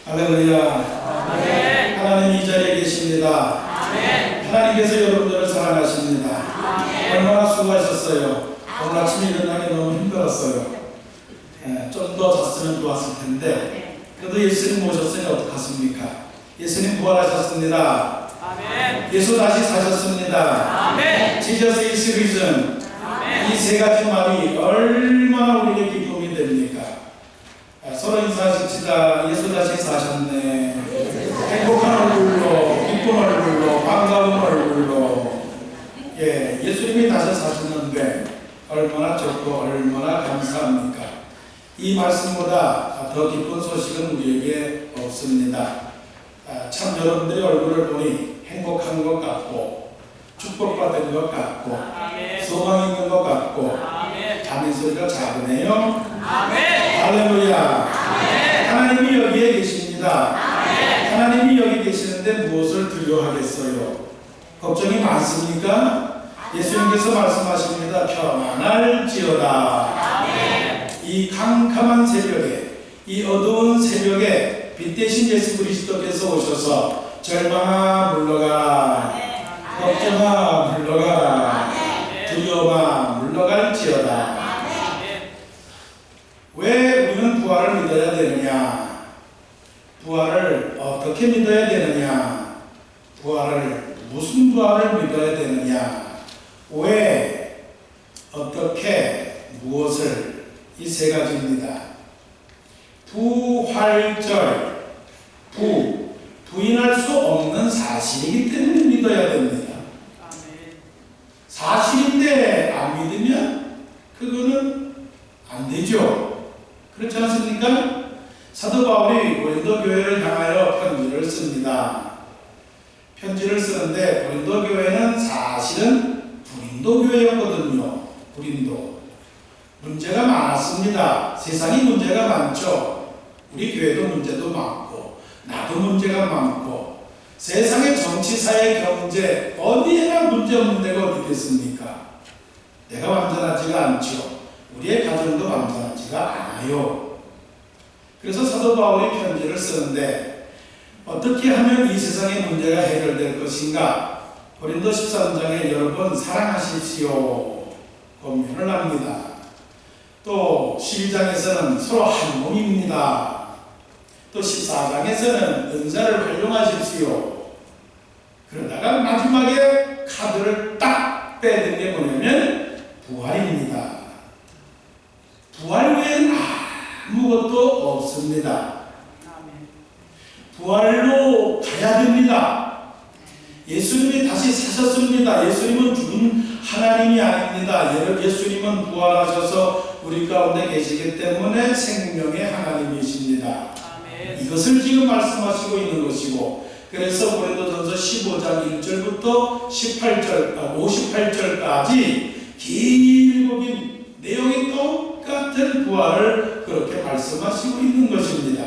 할렐루야. 아멘. 하나님 이 자리에 계십니다. 아멘. 하나님께서 여러분들을 사랑하십니다. 아멘. 얼마나 수고하셨어요. 오늘 아침에 일어나기 너무 힘들었어요. 좀 더 잤으면 좋았을 텐데 그래도 예수님 모셨으니 어떡하십니까? 예수님 부활하셨습니다. 아멘. 예수 다시 사셨습니다. 아멘. Jesus is risen. 아멘. 이 세 가지 말이 얼마나 우리에게 기쁨이 됩니까? 서로 인사하십시다. 예수 다시 사셨네. 행복한 얼굴로, 기쁜 얼굴로, 반가운 얼굴로. 예수님이 다시 사셨는데 얼마나 좋고 얼마나 감사합니까? 이 말씀보다 더 기쁜 소식은 우리에게 없습니다. 참 여러분들의 얼굴을 보니 행복한 것 같고 축복받은 것 같고 아멘. 소망 있는 것 같고 아멘. 아멘 소리가 작으네요. 아멘. 할렐루야. 아멘. 하나님이 여기에 계십니다. 아멘. 하나님이 여기 계시는데 무엇을 두려워하겠어요? 걱정이 많습니까? 예수님께서 말씀하십니다. 평안할지어다. 아멘. 이 캄캄한 새벽에, 이 어두운 새벽에 빛 대신 예수 그리스도께서 오셔서 절망아 물러가라, 걱정아 물러가라, 두려움아 물러갈지어다. 왜 우리는 부활을 믿어야 되느냐? 부활을 어떻게 믿어야 되느냐? 부활을 무슨 부활을 믿어야 되느냐? 왜, 어떻게, 무엇을? 이 세 가지입니다. 부활절, 부인할 수 없는 사실이기 때문에 믿어야 됩니다. 사실인데 안 믿으면 그거는 안 되죠. 그렇지 않습니까? 사도 바울이 고린도 교회를 향하여 편지를 씁니다. 편지를 쓰는데 고린도 교회는 사실은 불인도 교회였거든요. 불인도. 문제가 많았습니다. 세상이 문제가 많죠. 우리 교회도 문제도 많고 나도 문제가 많고 세상의 정치, 사회, 경제 어디에나 문제 없는 데가 어디 있겠습니까? 내가 완전하지가 않죠. 우리의 가정도 완전하지가 않아요. 그래서 사도 바울이 편지를 쓰는데 어떻게 하면 이 세상의 문제가 해결될 것인가? 고린도 13장에 여러분 사랑하십시오 권면을 합니다. 또 12장에서는 서로 한 몸입니다. 또 14장에서는 은사를 활용하십시오. 그러다가 마지막에 카드를 딱 빼는 게 뭐냐면 부활입니다. 부활 외에는 아무것도 없습니다. 부활로 가야 됩니다. 예수님이 다시 사셨습니다. 예수님은 죽은 하나님이 아닙니다. 예수님은 부활하셔서 우리 가운데 계시기 때문에 생명의 하나님이십니다. 아멘. 이것을 지금 말씀하시고 있는 것이고, 그래서 고린도전서 15장 1절부터 58절까지 길고 긴 내용이 똑같은 부활을 그렇게 말씀하시고 있는 것입니다.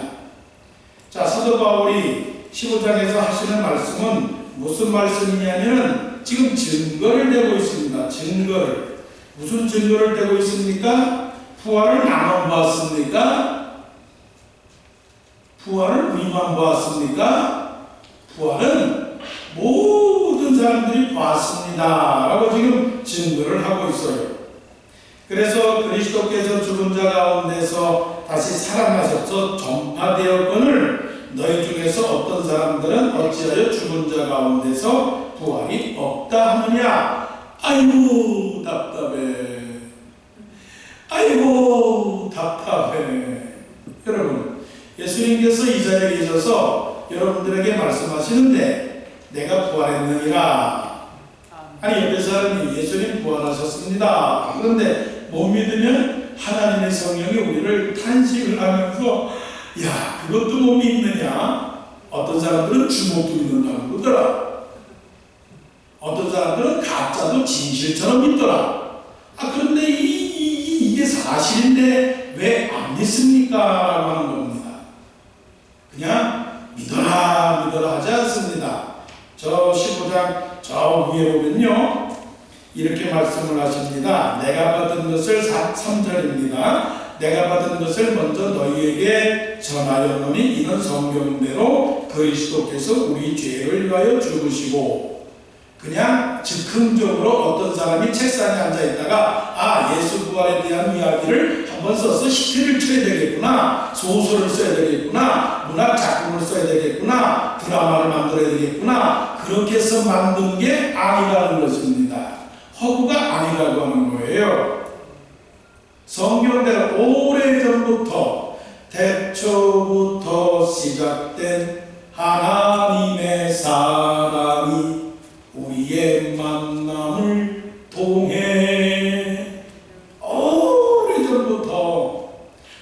자, 사도 바울이 15장에서 하시는 말씀은 무슨 말씀이냐면 지금 증거를 대고 있습니다. 증거를. 무슨 증거를 대고 있습니까? 부활을 나만 보았습니까? 부활을 우리만 보았습니까? 부활은 모든 사람들이 보았습니다. 라고 지금 증거를 하고 있어요. 그래서 그리스도께서 죽은 자 가운데서 다시 살아나셔서 전파되었거늘 너희 중에서 어떤 사람들은 어찌하여 죽은 자 가운데서 부활이 없다 하느냐? 아이고 답답해. 아이고 답답해. 여러분, 예수님께서 이 자리에 계셔서 여러분들에게 말씀하시는데 내가 부활했느니라. 아니, 옆에 사람이 예수님 부활하셨습니다. 그런데 못 믿으면 하나님의 성령이 우리를 탄식을 하면서 야, 그것도 못 믿느냐? 어떤 사람들은 주먹도 믿는다고 그러더라. 어떤 사람들은 가짜도 진실처럼 믿더라. 그런데 이게 사실인데 왜 안 믿습니까? 라고 하는 겁니다. 그냥 믿어라 하지 않습니다. 저 15장 저 위에 보면요 이렇게 말씀을 하십니다. 내가 받은 것을 3절입니다. 내가 받은 것을 먼저 너희에게 전하였노니 이는 성경대로 그리스도께서 우리 죄를 위하여 죽으시고, 그냥 즉흥적으로 어떤 사람이 책상에 앉아 있다가 예수 부활에 대한 이야기를 한번 써서 시티를 쳐야 되겠구나, 소설을 써야 되겠구나, 문학 작품을 써야 되겠구나, 드라마를 만들어야 되겠구나, 그렇게 해서 만든 게 아니라는 것입니다. 허구가 아니라고 하는 거예요. 성경대로 오래전부터 태초부터 시작된 하나님의 사랑이 우리의 만남을 통해 오래전부터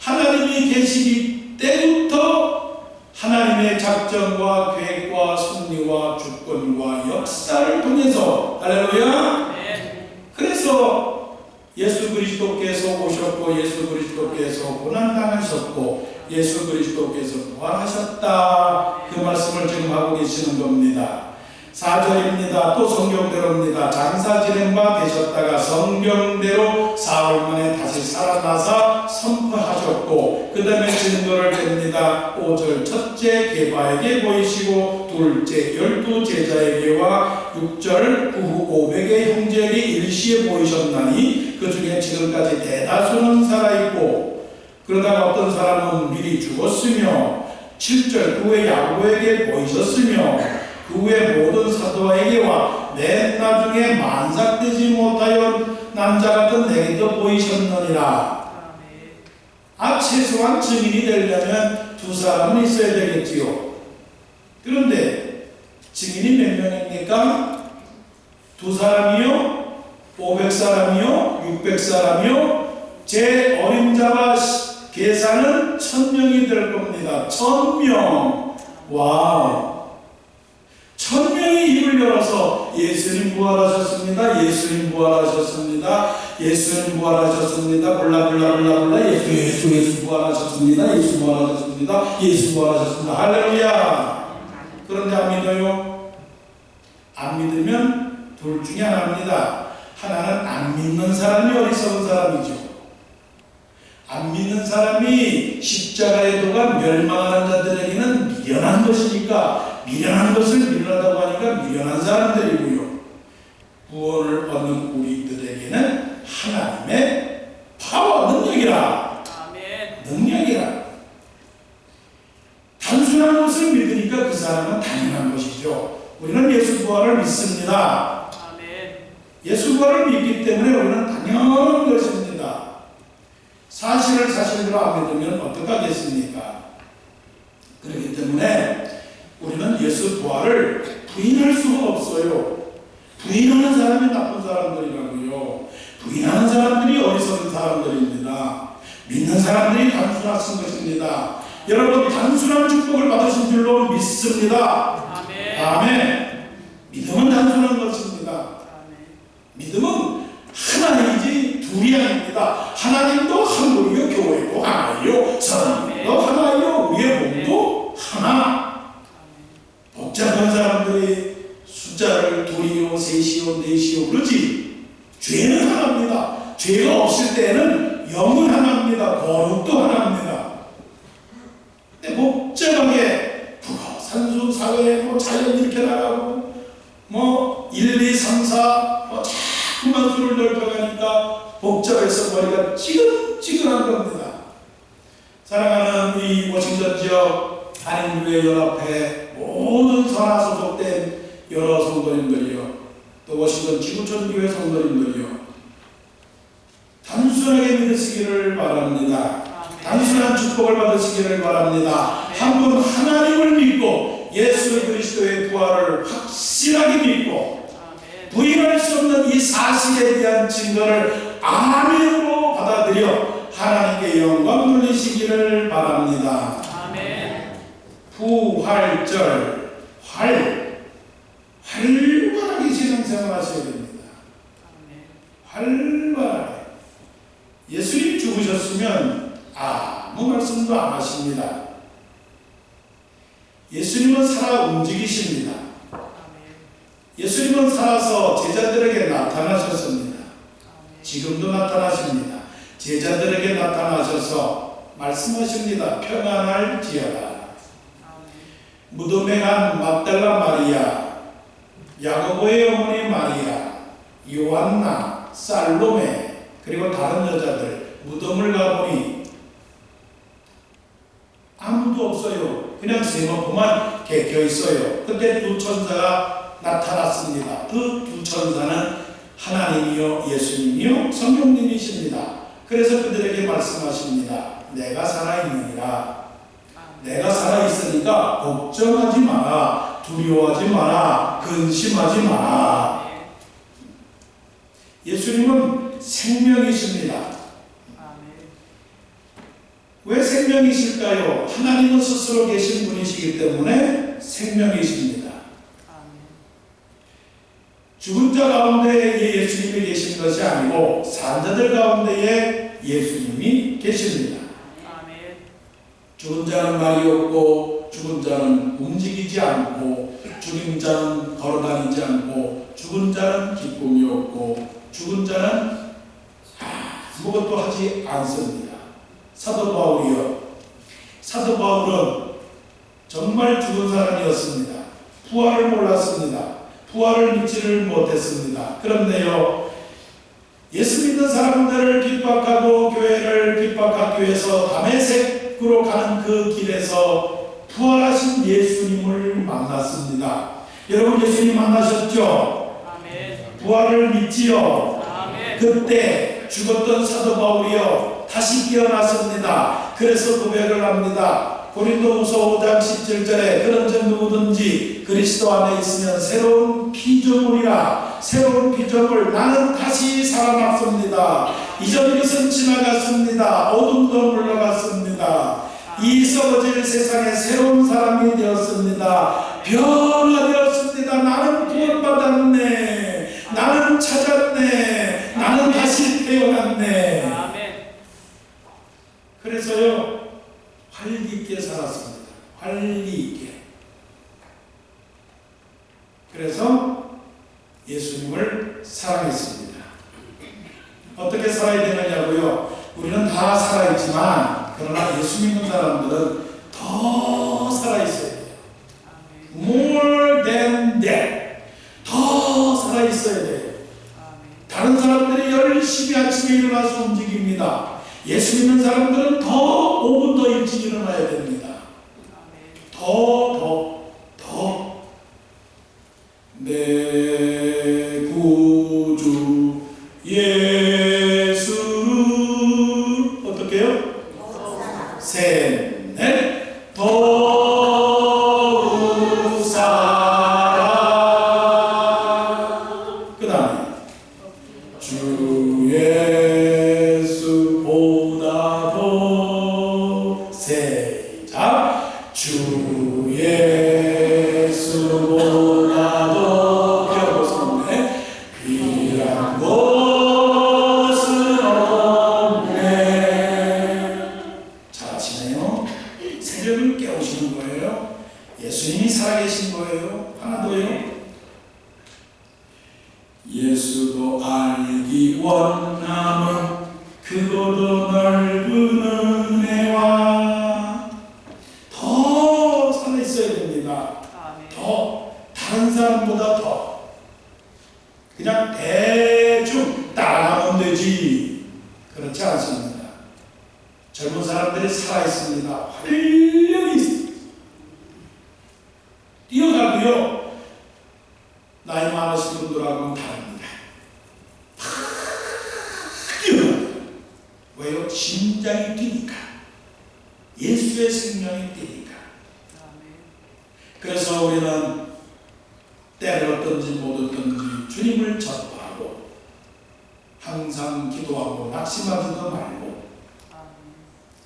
하나님이 계시기 때부터 하나님의 작전과 계획과 섭리와 주권과 역사를 통해서, 할렐루야. 그래서 예수 그리스도께서 오셨고, 예수 그리스도께서 고난당하셨고, 예수 그리스도께서 부활하셨다, 그 말씀을 지금 하고 계시는 겁니다. 4절입니다. 또 성경대로입니다. 장사 지렘바 되셨다가 성경대로 사흘 만에 다시 살아나서 선포하셨고, 그 다음에 증거를 댑니다. 5절 첫째 게바에게 보이시고, 둘째 12 제자에게와 6절 후 500의 형제에게 일시에 보이셨나니 그 중에 지금까지 대다수는 살아있고, 그러다가 어떤 사람은 미리 죽었으며, 7절 그 후에 야고보에게 보이셨으며, 그 후에 모든 사도에게와 맨 나중에 만삭되지 못하여 남자 같은 내게도 보이셨느니라. 최소한 증인이 되려면 두 사람은 있어야 되겠지요. 그런데 증인이 몇 명입니까? 두 사람이요? 500사람이요? 600사람이요? 제 어림잡아 계산은 1000명이 될 겁니다. 1000명. 와우. 1000명이 입을 열어서 예수님 부활하셨습니다. 예수님 부활하셨습니다. 예수님 부활하셨습니다. 몰라 예수 부활하셨습니다. 예수 부활하셨습니다. 예수 부활하셨습니다. 할렐루야. 그런데 안 믿어요? 안 믿으면 둘 중에 하나입니다. 하나는 안 믿는 사람이 어리석은 사람이죠. 안 믿는 사람이 십자가의 도가 멸망하는 자들에게는 미련한 것이니까, 미련한 것을 미련하다고 하니까 미련한 사람들이고요. 구원을 얻는 우리들에게는 하나님의 파워, 능력이라. 능력이라. 단순한 것을 믿으니까 그 사람은 당연한 것이죠. 우리는 예수 부활을 믿습니다. 예수 부활을 믿기 때문에 우리는 당연한 것입니다. 사실을 사실대로 안 믿으면 어떡하겠습니까? 그렇기 때문에 우리는 예수 부활을 부인할 수가 없어요. 부인하는 사람이 나쁜 사람들이라고요. 부인하는 사람들이 어리석은 사람들입니다. 믿는 사람들이 단순하신 것입니다. 여러분, 단순한 축복을 받으신 줄로 믿습니다. 아멘. 믿음은 단순한 것입니다. 믿음은 하나이지 둘이 아닙니다. 하나님도 한 분이요, 교회도 하나요, 사람도 하나요, 우리의 몸도 하나. 복잡한 사람들이 숫자를 둘이요, 셋이요, 넷이요 그러지. 죄는 하나입니다. 죄가 없을 때는 영은 하나입니다. 거룩도 하나입니다. 근데 복잡하게 부가, 산수, 사회, 자연 이렇게 나가고 1, 2, 3, 4 자꾸만 수를 넓혀가니까 복잡해서 머리가 찌근찌근한 겁니다. 사랑하는 이 워싱턴 지역 한인교회 연합회 모든 선화 소속된 여러 성도님들이요, 또 워싱턴 지구촌 교회 성도님들이요, 단순하게 믿으시기를 바랍니다. 단순한 축복을 받으시기를 바랍니다. 한 분 하나님을 믿고 예수 그리스도의 부활을 확실하게 믿고 부인할 수 없는 이 사실에 대한 증거를 아멘으로 받아들여 하나님께 영광 돌리시기를 바랍니다. 부활절, 활발하게 신앙생활 하셔야 됩니다. 활발하게. 예수님이 죽으셨으면 아무 말씀도 안 하십니다. 예수님은 살아 움직이십니다. 예수님은 살아서 제자들에게 나타나셨습니다. 지금도 나타나십니다. 제자들에게 나타나셔서 말씀하십니다. 평안할지어다. 무덤에 간 막달라 마리아, 야고보의 어머니 마리아, 요한나, 살로메, 그리고 다른 여자들 무덤을 가보니 아무도 없어요. 그냥 세마포만 개겨 있어요. 그때 두 천사가 나타났습니다. 그 두 천사는 하나님이요 예수님이요 성령님이십니다. 그래서 그들에게 말씀하십니다. 내가 살아있느니라. 내가 살아있으니까 걱정하지 마라. 두려워하지 마라. 근심하지 마라. 예수님은 생명이십니다. 왜 생명이실까요? 하나님은 스스로 계신 분이시기 때문에 생명이십니다. 죽은 자 가운데에 예수님이 계신 것이 아니고 산자들 가운데에 예수님이 계십니다. 죽은 자는 말이 없고 죽은 자는 움직이지 않고 죽은 자는 걸어다니지 않고 죽은 자는 기쁨이 없고 죽은 자는 아무것도 하지 않습니다. 사도 바울이요. 사도 바울은 정말 죽은 사람이었습니다. 부활을 몰랐습니다. 부활을 믿지를 못했습니다. 그런데요, 예수 믿는 사람들을 핍박하고 교회를 핍박하기 위해서 다메섹으로 가는 그 길에서 부활하신 예수님을 만났습니다. 여러분 예수님 만나셨죠? 아멘. 부활을 믿지요? 아멘. 그때 죽었던 사도 바울이요 다시 깨어났습니다. 그래서 고백을 합니다. 고린도후서 5장 17절에 그런즉 누구든지 그리스도 안에 있으면 새로운 피조물이라. 새로운 피조물, 나는 다시 살아났습니다. 이전 것은 지나갔습니다. 어둠도 물러갔습니다. 이 썩어질 세상에 새로운 사람이 되었습니다. 변화되었습니다. 나는 구원받았네. 나는 찾았네. 나는 다시 태어났네. 그래서요 활기있게 살았습니다. 활기있게. 그래서 예수님을 사랑했습니다. 어떻게 살아야 되느냐고요? 우리는 다 살아있지만 그러나 예수 믿는 사람들은 더 살아있어야 돼요. More than that. 더 살아있어야 돼요. 다른 사람들이 열심히 아침에 일어나서 움직입니다. 예수 믿는 사람들은 더 5분 더 일찍 일어나야 됩니다. 더. 내 구주 예수 어떻게 해요? 셋, 넷. 더욱 살아. 그 다음에 주 예수보다 더 세자 주 예수보다 더 배워보셨네. 귀한 것은 없네. 잘하시네요. 새벽을 깨우시는 거예요. 예수님이 살아계신 거예요. 하나 더요. 예수도 알기 원하면 그보다 넓은 은혜와 더 살아있어야 됩니다. 더 다른 사람보다 더. 그냥 대충 따라하면 되지. 그렇지 않습니다. 젊은 사람들이 살아있습니다. 활력이 있습니다. 뛰어가고요. 나이 많으신 분들하고는 다릅니다. 뛰어가요. 왜요? 심장이 뛰니까. 예수의 생명이 뛰니까. 그래서 우리는 때를 얻든지 못 얻든지 주님을 전파하고 항상 기도하고 낙심하지도 말고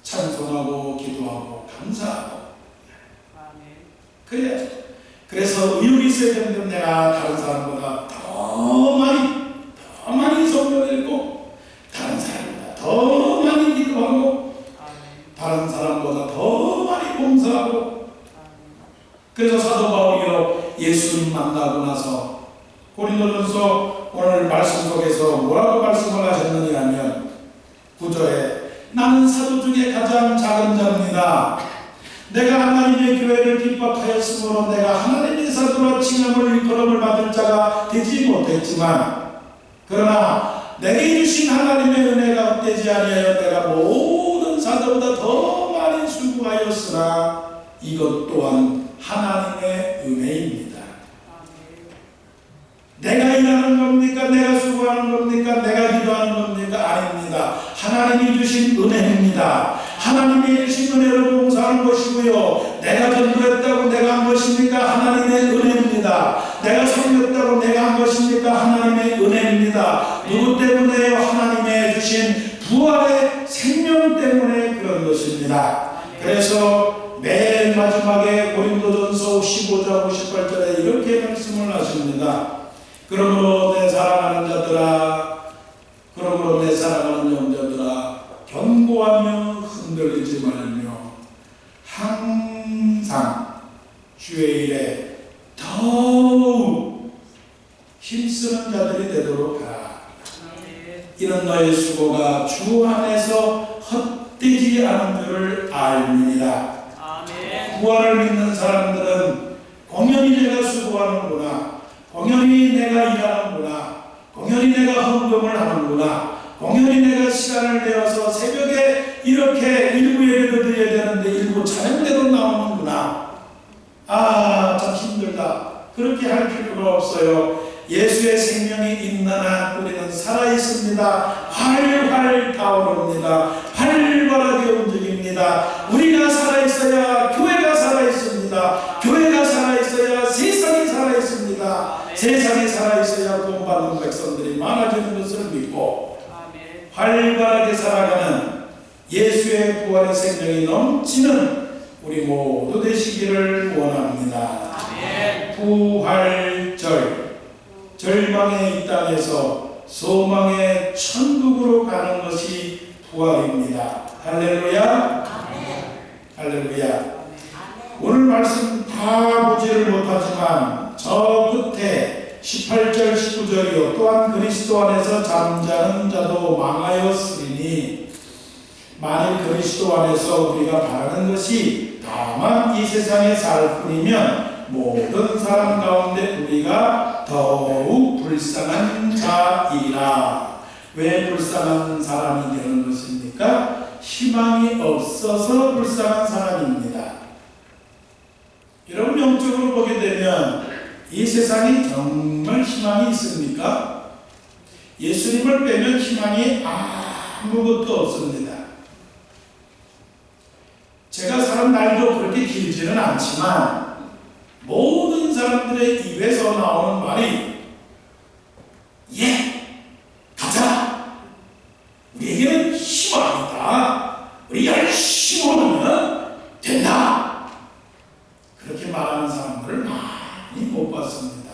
찬송하고 기도하고 감사하고 그래야죠. 그래서 의욕이 있어야 되는데 내가 다른 사람보다 더 많이 성경을 읽고 다른 사람보다 더 많이 기도하고 다른 사람보다 더 많이 봉사하고. 그래서 사도 바울이요 예수님 만나고 나서 고린도전서 오늘 말씀 속에서 뭐라고 말씀을 하셨느냐 하면 9절에 나는 사도 중에 가장 작은 자입니다. 내가 하나님의 교회를 핍박하였으므로 내가 하나님의 사도라 칭함을 일컬음을 받을 자가 되지 못했지만 그러나 내게 주신 하나님의 은혜가 헛되지 아니하여 내가 모든 사도보다 더 많이 수고하였으나 이것 또한 하나님의 은혜입니다. 내가 일하는 겁니까? 내가 수고하는 겁니까? 내가 기도하는 겁니까? 아닙니다. 하나님이 주신 은혜입니다. 하나님이 주신 은혜로 봉사하는 것이고요. 내가 전도했다고 내가 한 것입니까? 하나님의 은혜입니다. 내가 섬겼다고 내가 한 것입니까? 하나님의 은혜입니다. 누구 때문에요? 하나님의 주신 부활의 생명 때문에 그런 것입니다. 그래서 맨 마지막에 고린도전서 15장 58절에 이렇게 말씀을 하십니다. 그러므로 내 사랑하는 자들아, 그러므로 내 사랑하는 영자들아, 견고하며 흔들리지 말며 항상 주의 일에 더욱 힘쓰는 자들이 되도록 하라. 이런 너의 수고가 주 안에서 헛되지 않은 줄을 알미니라. 부활을 믿는 사람들은 공연히 내가 수고하는구나, 공연히 내가 일하는구나, 공연히 내가 헌금을 하는구나, 공연히 내가 시간을 내어서 새벽에 이렇게 일부 예배도 드려야 되는데 일부 찬양대로 나오는구나, 참 힘들다, 그렇게 할 필요가 없어요. 예수의 생명이 있는 한 우리는 살아있습니다. 활활 타오릅니다. 활발하게 움직입니다. 우리가 살아있어야 교회가 살아있습니다. 교회가 살아있어야 세상이 살아있습니다. 세상이 살아있어야 구원받는 백성들이 많아지는 것을 믿고 활발하게 살아가는 예수의 부활의 생명이 넘치는 우리 모두 되시기를 원합니다. 부활절, 절망의 이 땅에서 소망의 천국으로 가는 것이 부활입니다. 할렐루야. 할렐루야. 오늘 말씀 다 보지를 못하지만 저 끝에 18절 19절이요 또한 그리스도 안에서 잠자는 자도 망하였으니 만일 그리스도 안에서 우리가 바라는 것이 다만 이 세상에 살 뿐이면 모든 사람 가운데 우리가 더욱 불쌍한 자이라. 왜 불쌍한 사람이 되는 것입니까? 희망이 없어서 불쌍한 사람입니다. 여러분, 영적으로 보게 되면 이 세상이 정말 희망이 있습니까? 예수님을 빼면 희망이 아무것도 없습니다. 제가 사는 날도 그렇게 길지는 않지만 모든 사람들의 입에서 나오는 말이 가자, 우리에게는 희망이 있다, 우리 열심히 하면 된다, 그렇게 말하는 사람들을 많이 못 봤습니다.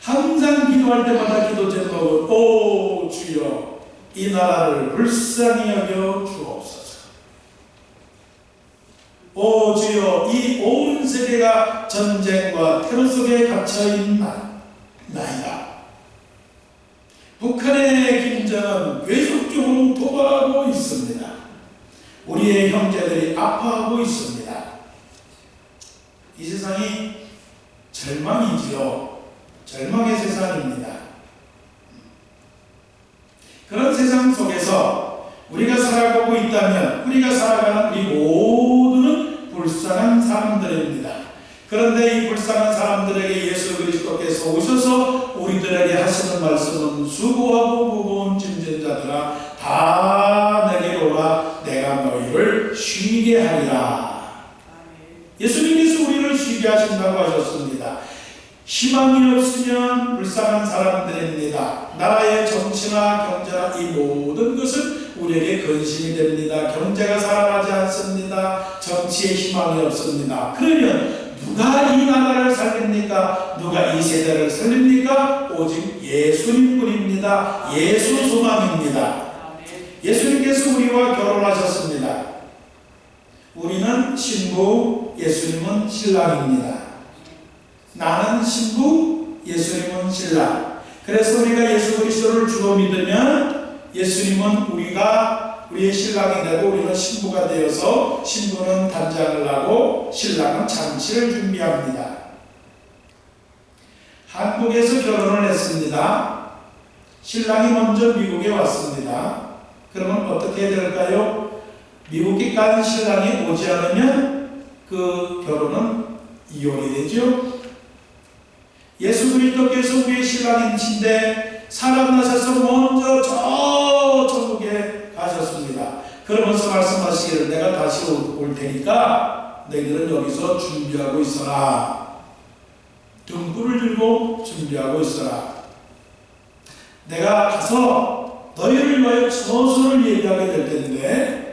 항상 기도할 때마다 기도 제목은 오 주여 이 나라를 불쌍히 여겨 주옵소서. 오 주여 이 온 세계가 전쟁과 테러 속에 갇혀있나이다. 북한의 김정은 계속적으로 도발하고 있습니다. 우리의 형제들이 아파하고 있습니다. 이 세상이 절망이지요. 절망의 세상입니다. 그런 세상 속에서 우리가 살아가고 있다면 우리가 살아가는 우리 모두는 불쌍한 사람들입니다. 그런데 이 불쌍한 사람들에게 예수 그리스도께서 오셔서 우리들에게 하시는 말씀은 수고하고 무거운 짐진 자들아 다 내게로 오라 내가 너희를 쉬게 하리라. 예수님께서 우리를 쉬게 하신다고 하셨습니다. 희망이 없으면 불쌍한 사람들입니다. 나라의 정치나 경제나 이 모든 것은 우리에게 근심이 됩니다. 경제가 살아나지 않습니다. 정치에 희망이 없습니다. 그러면 누가 이 나라를 살립니까? 누가 이 세대를 살립니까? 오직 예수님뿐입니다. 예수 소망입니다. 예수님께서 우리와 결혼하셨습니다. 우리는 신부, 예수님은 신랑입니다. 나는 신부, 예수님은 신랑. 그래서 우리가 예수 그리스도를 주로 믿으면 예수님은 우리의 신랑이 되고 우리는 신부가 되어서 신부는 단장을 하고 신랑은 잔치를 준비합니다. 한국에서 결혼을 했습니다. 신랑이 먼저 미국에 왔습니다. 그러면 어떻게 해야 될까요? 미국에 간 신랑이 오지 않으면 그 결혼은 이혼이 되죠. 예수 그리스도께서 우리의 신랑이신데 살아나셔서 먼저 저 천국에 가셨습니다. 그러면서 말씀하시기를 내가 다시 올 테니까 너희들은 여기서 준비하고 있어라. 등불을 들고 준비하고 있어라. 내가 가서 너희를 위하여 처소를 예비하게 될 텐데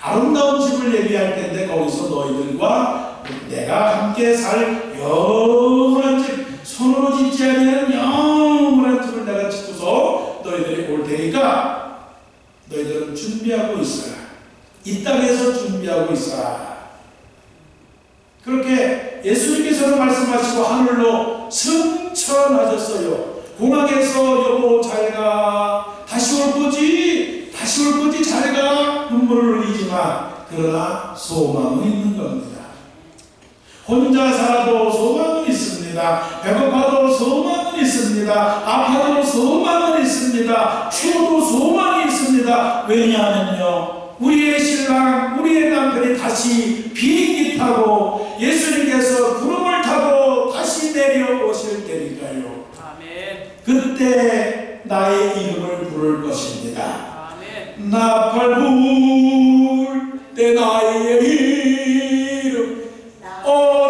아름다운 집을 예비할 텐데 거기서 너희들과 내가 함께 살 영원한 집, 손으로 짓지 아니하는 영원한 집을 내가 짓고서 너희들이 올 테니까 너희들은 준비하고 있어라. 이 땅에서 준비하고 있어라. 그렇게 예수님께서는 말씀하시고 하늘로 승천하셨어요. 공항에서 여보 잘가, 다시 올 거지 잘가 눈물을 흘리지만 그러나 소망은 있는 겁니다. 혼자 살아도 소망은 있습니다. 배고파도 소망은 있습니다. 아파도 소망은 있습니다. 추워도 소망이 있습니다. 왜냐하면요, 우리의 신랑, 우리의 남편이 다시 비행기 타고 예수님께서 구름을 타고 다시 내려오실 때니까요. 아멘. 그때 나의 이름을 부를 것입니다. 아멘. 나팔 불 때 나의 이름,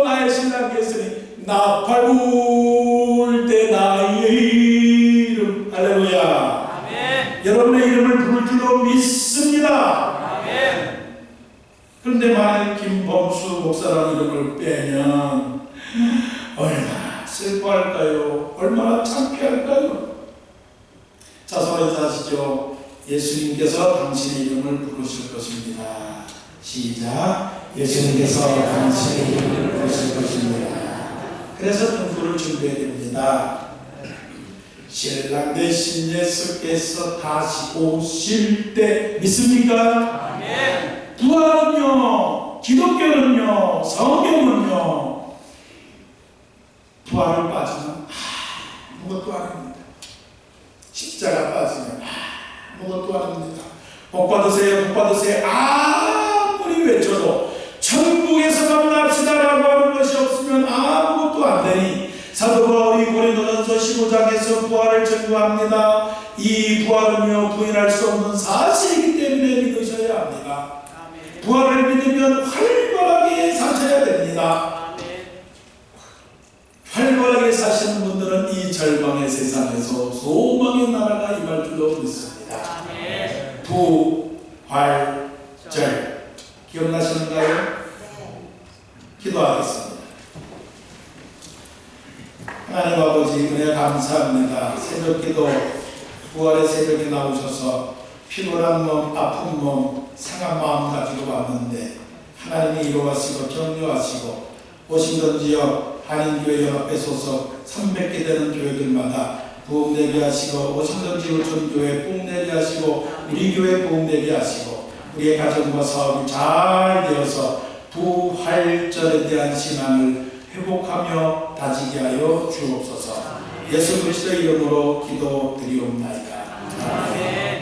나의 신랑 예수님, 나팔 불 때 나의 이름, 할렐루야. 아멘. 여러분의 이름을 부를 줄로 믿습니다. 아멘. 그런데 만약 김범수 목사라는 이름을 빼면 얼마나 슬퍼할까요? 얼마나 창피할까요? 자, 서로 인사하시죠. 예수님께서 당신의 이름을 부르실 것입니다. 시작. 예수님께서 당신의 이름을 부르실 것입니다. 그래서 등불을 준비해야 됩니다. 신랑 대신 예수께서 다시 오실 때 믿습니까? 아멘. 부활은요, 기독교는요, 성경은요, 부활을 빠지면 아무것도 아닙니다. 십자가 빠지면 아무것도 아닙니다. 복 받으세요, 복 받으세요. 아무리 외쳐도 천국에서 만납시다라고 하는 것이 없으면 아무것도 안 되니 사도 바울이 고린도전서 15장에서 부활을 증거합니다. 이 부활은요, 부인할 수 없는 사실이기 때문에 믿으셔야 합니다. 아멘. 부활을 믿으면 활발하게 사셔야 됩니다. 아멘. 활발하게 사시는 분들은 이 절망의 세상에서 소망의 나라가 임할 줄로 믿습니다. 아멘. 부활절 기억나시는가요? 기도하겠습니다. 하나님 아버지, 은혜 감사합니다. 새벽기도 부활의 새벽에 나오셔서 피곤한 몸, 아픈 몸, 상한 마음 가지고 왔는데 하나님이 이루하시고 격려하시고 오신던지요 한인교회 연합회 소속 300개 되는 교회들마다 부흥되게 하시고 오신던지 우천교회 부흥되게 하시고 우리 교회 부흥되게 하시고 우리의 가정과 사업이 잘 되어서 부활절에 대한 신앙을 회복하며 다지게 하여 주옵소서. 예수 그리스도의 이름으로 기도드리옵나이다. 아멘.